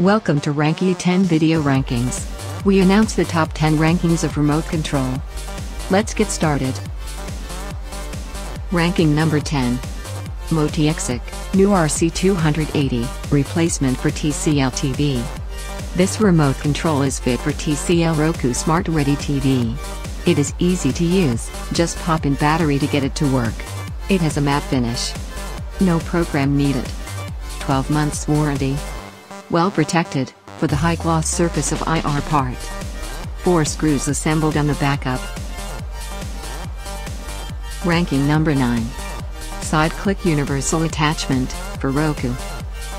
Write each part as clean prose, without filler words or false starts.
Welcome to Ranky 10 Video Rankings. We announce the top 10 rankings of remote control. Let's get started. Ranking number 10. Motiexic, new RC280, replacement for TCL TV. This remote control is fit for TCL Roku Smart Ready TV. It is easy to use, just pop in battery to get it to work. It has a matte finish. No program needed. 12 months warranty. Well protected, for the high gloss surface of IR part. 4 screws assembled on the backup. Ranking number 9. Sideclick universal attachment, for Roku.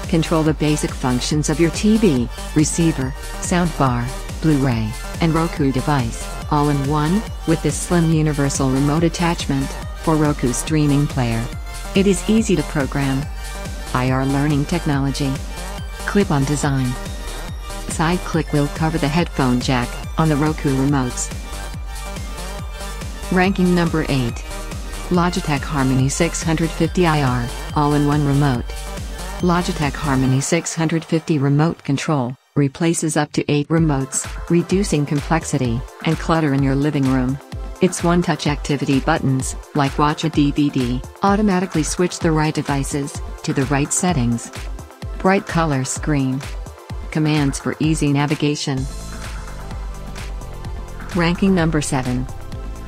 Control the basic functions of your TV, receiver, soundbar, Blu-ray, and Roku device, all in one, with this slim universal remote attachment, for Roku streaming player. It is easy to program. IR learning technology. Clip-on design. Sideclick will cover the headphone jack, on the Roku remotes. Ranking number 8. Logitech Harmony 650 IR, all-in-one remote. Logitech Harmony 650 remote control, replaces up to 8 remotes, reducing complexity, and clutter in your living room. Its one-touch activity buttons, like watch a DVD, automatically switch the right devices, to the right settings. Bright color screen. Commands for easy navigation. Ranking number 7.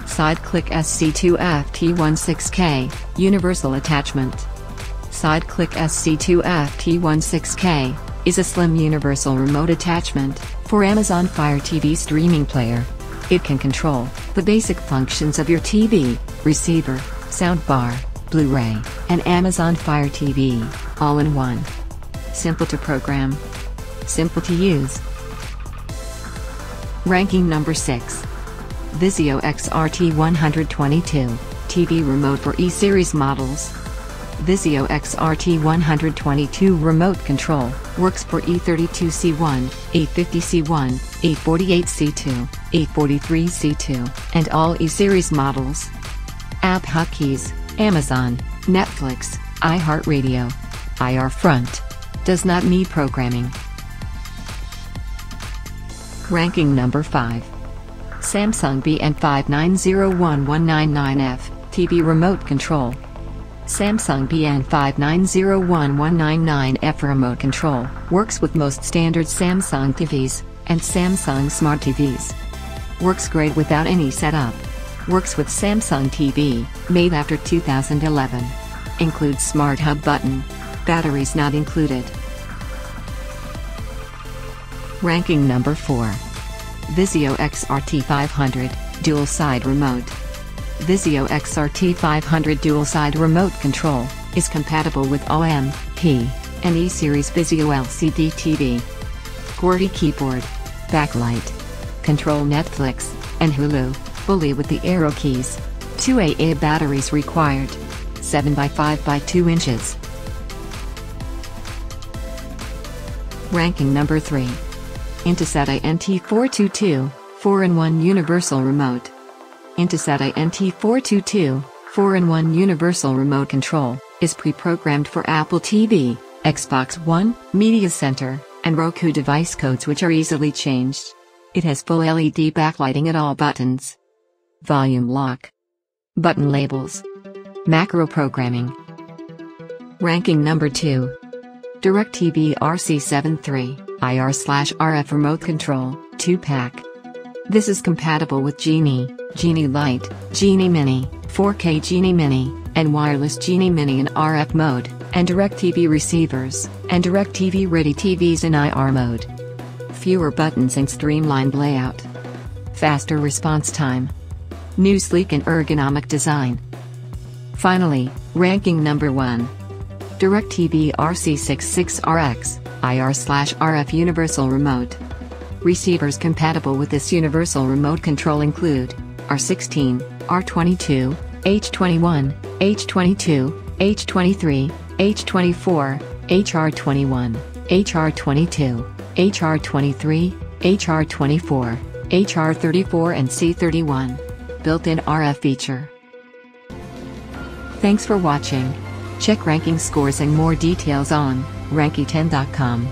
Sideclick SC2FT16K, universal attachment. Sideclick SC2FT16K, is a slim universal remote attachment, for Amazon Fire TV streaming player. It can control the basic functions of your TV, receiver, soundbar, Blu-ray, and Amazon Fire TV, all in one. Simple to program. Simple to use. Ranking number 6. Vizio XRT122, TV remote for E-series models. Vizio XRT122 remote control, works for E32C1, 850C1, 848C2, 843C2, and all E-series models. App hotkeys, Amazon, Netflix, iHeartRadio. IR front. Does not need programming. Ranking number 5. Samsung BN5901199F, TV remote control. Samsung BN5901199F remote control, works with most standard Samsung TVs, and Samsung Smart TVs. Works great without any setup. Works with Samsung TV, made after 2011. Includes Smart Hub button. Batteries not included. Ranking number 4. Vizio XRT500, dual-side remote. Vizio XRT500 dual-side remote control, is compatible with OM, P, and E-series Vizio LCD TV. QWERTY keyboard. Backlight. Control Netflix, and Hulu, fully with the arrow keys. 2 AA batteries required. 7 by 5 by 2 inches. Ranking number 3. Inteset INT422, 4-in-1 universal remote. Inteset INT422, 4-in-1 universal remote control, is pre-programmed for Apple TV, Xbox One, Media Center, and Roku device codes which are easily changed. It has full LED backlighting at all buttons. Volume lock. Button labels. Macro programming. Ranking number 2. DIRECTV RC73, IR/RF remote control, 2-pack. This is compatible with Genie, Genie Lite, Genie Mini, 4K Genie Mini, and wireless Genie Mini in RF mode, and DIRECTV receivers, and DIRECTV Ready TVs in IR mode. Fewer buttons and streamlined layout. Faster response time. New sleek and ergonomic design. Finally, ranking number 1. DIRECTV RC66RX, IR/RF universal remote. Receivers compatible with this universal remote control include R16, R22, H21, H22, H23, H24, HR21, HR22, HR23, HR24, HR34 and C31. Built-in RF feature. Thanks for watching. Check ranking scores and more details on ranky10.com.